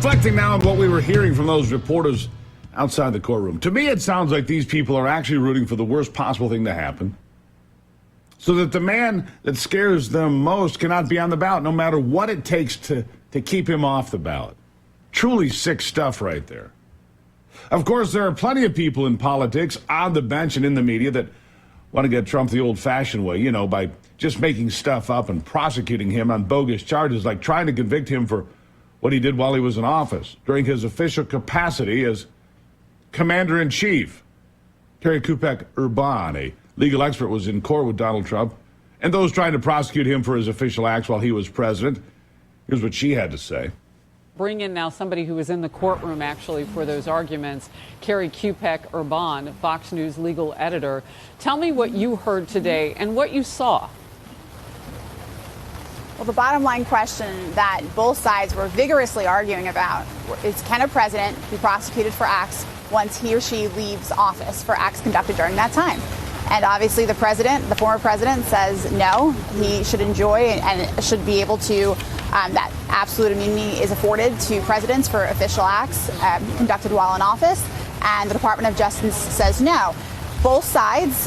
Reflecting now on what we were hearing from those reporters outside the courtroom. To me, it sounds like these people are actually rooting for the worst possible thing to happen, so that the man that scares them most cannot be on the ballot, no matter what it takes to keep him off the ballot. Truly sick stuff right there. Of course, there are plenty of people in politics, on the bench and in the media, that want to get Trump the old-fashioned way, by just making stuff up and prosecuting him on bogus charges, like trying to convict him for what he did while he was in office, during his official capacity as commander-in-chief. Kerry Kupek-Urban, a legal expert, was in court with Donald Trump and those trying to prosecute him for his official acts while he was president. Here's what she had to say. Bring in now somebody who was in the courtroom actually for those arguments, Kerry Kupek-Urban, Fox News legal editor. Tell me what you heard today and what you saw. Well, the bottom line question that both sides were vigorously arguing about is, can a president be prosecuted for acts once he or she leaves office for acts conducted during that time? And obviously the president, the former president, says no, he should enjoy and should be able to, that absolute immunity is afforded to presidents for official acts conducted while in office. And the Department of Justice says no. Both sides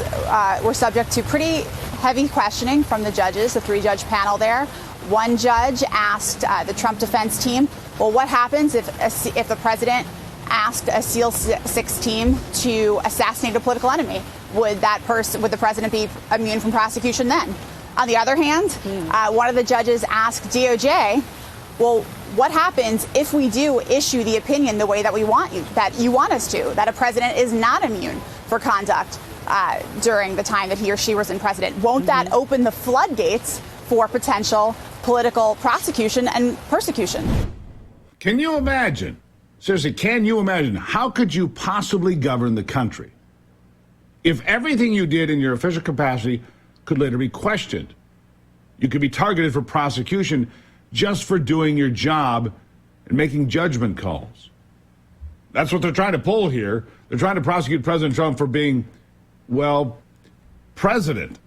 were subject to pretty heavy questioning from the judges, the three-judge panel there. One judge asked the Trump defense team, well, what happens if the president asked a SEAL 6 team to assassinate a political enemy? Would the president be immune from prosecution then? On the other hand, one of the judges asked DOJ, well, what happens if we do issue the opinion the way that you want us to, that a president is not immune for conduct during the time that he or she was in president? Won't that open the floodgates for potential political prosecution and persecution? Can you imagine? Seriously, can you imagine? How could you possibly govern the country if everything you did in your official capacity could later be questioned? You could be targeted for prosecution just for doing your job and making judgment calls. That's what they're trying to pull here. They're trying to prosecute President Trump for being, well, president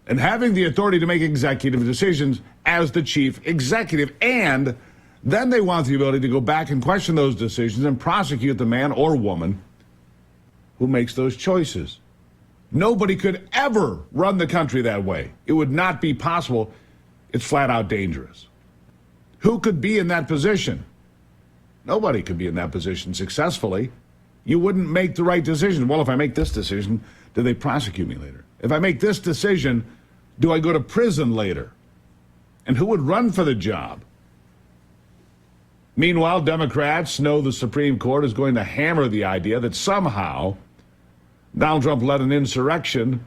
and having the authority to make executive decisions as the chief executive. And then they want the ability to go back and question those decisions and prosecute the man or woman who makes those choices. Nobody could ever run the country that way. It would not be possible. It's flat out dangerous. Who could be in that position? Nobody could be in that position successfully. You wouldn't make the right decision. Well, if I make this decision, do they prosecute me later? If I make this decision, do I go to prison later? And who would run for the job? Meanwhile, Democrats know the Supreme Court is going to hammer the idea that somehow Donald Trump led an insurrection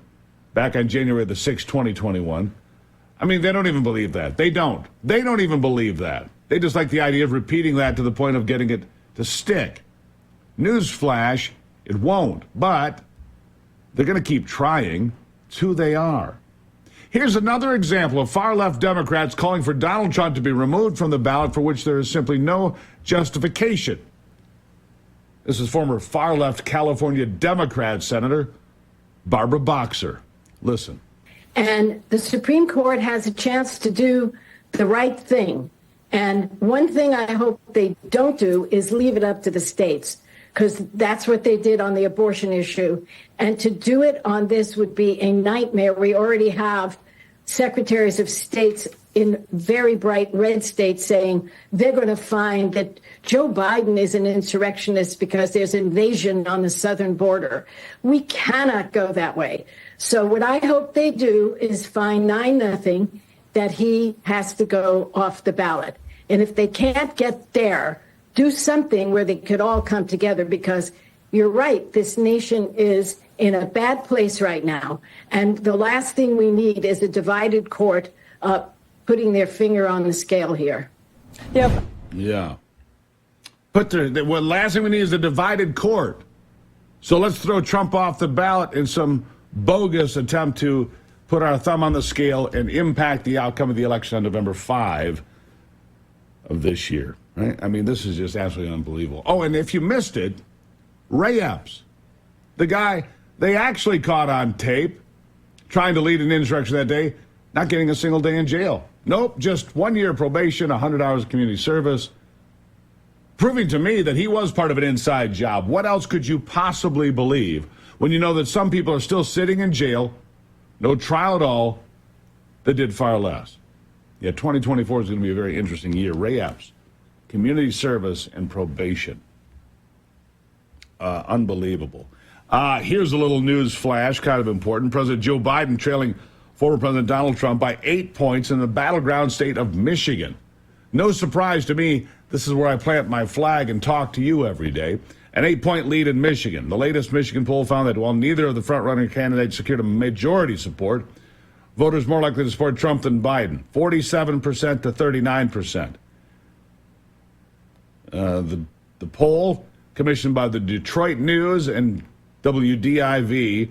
back on January the 6th, 2021. I mean, they don't even believe that. They don't. They don't even believe that. They just like the idea of repeating that to the point of getting it to stick. Newsflash, it won't. But they're going to keep trying. It's who they are. Here's another example of far-left Democrats calling for Donald Trump to be removed from the ballot, for which there is simply no justification. This is former far-left California Democrat Senator Barbara Boxer. Listen. And the Supreme Court has a chance to do the right thing. And one thing I hope they don't do is leave it up to the states, because that's what they did on the abortion issue. And to do it on this would be a nightmare. We already have secretaries of states in very bright red states saying they're going to find that Joe Biden is an insurrectionist because there's invasion on the southern border. We cannot go that way. So what I hope they do is find 9-0 that he has to go off the ballot. And if they can't get there, do something where they could all come together, because you're right, this nation is in a bad place right now. And the last thing we need is a divided court putting their finger on the scale here. Yep. Yeah. What last thing we need is a divided court. So let's throw Trump off the ballot in some bogus attempt to put our thumb on the scale and impact the outcome of the election on November 5 of this year. Right? I mean, this is just absolutely unbelievable. Oh, and if you missed it, Ray Epps, the guy they actually caught on tape trying to lead an insurrection that day, not getting a single day in jail. Nope, just 1 year probation, 100 hours of community service. proving to me that he was part of an inside job. What else could you possibly believe when you know that some people are still sitting in jail, no trial at all, that did far less? Yeah, 2024 is going to be a very interesting year. Ray Epps, community service and probation. Unbelievable. Here's a little news flash, kind of important. President Joe Biden trailing former President Donald Trump by 8 points in the battleground state of Michigan. No surprise to me, this is where I plant my flag and talk to you every day. An 8-point lead in Michigan. The latest Michigan poll found that while neither of the front-runner candidates secured a majority support, voters more likely to support Trump than Biden, 47% to 39%. The poll, commissioned by the Detroit News and WDIV,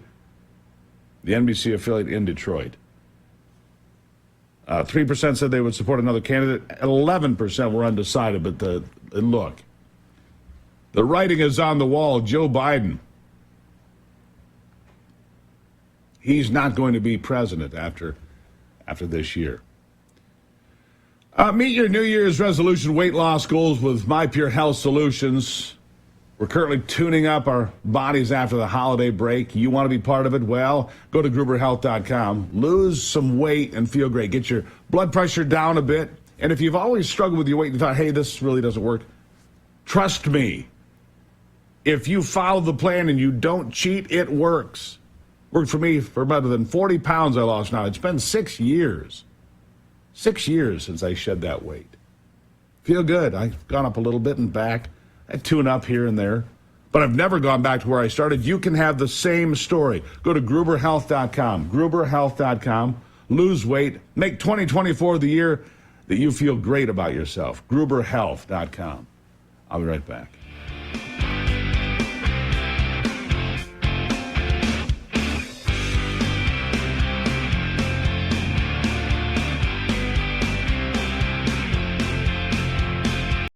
the NBC affiliate in Detroit. 3% said they would support another candidate. 11% were undecided, but look, the writing is on the wall. Joe Biden, he's not going to be president after this year. Meet your New Year's resolution weight loss goals with My Pure Health Solutions. We're currently tuning up our bodies after the holiday break. You want to be part of it? Well, go to gruberhealth.com. Lose some weight and feel great. Get your blood pressure down a bit. And if you've always struggled with your weight and thought, hey, this really doesn't work, trust me. If you follow the plan and you don't cheat, it works. Worked for me for better than 40 pounds I lost now. It's been 6 years. 6 years since I shed that weight. Feel good. I've gone up a little bit and back. I tune up here and there, but I've never gone back to where I started. You can have the same story. Go to gruberhealth.com, gruberhealth.com, lose weight, make 2024 the year that you feel great about yourself. gruberhealth.com. I'll be right back.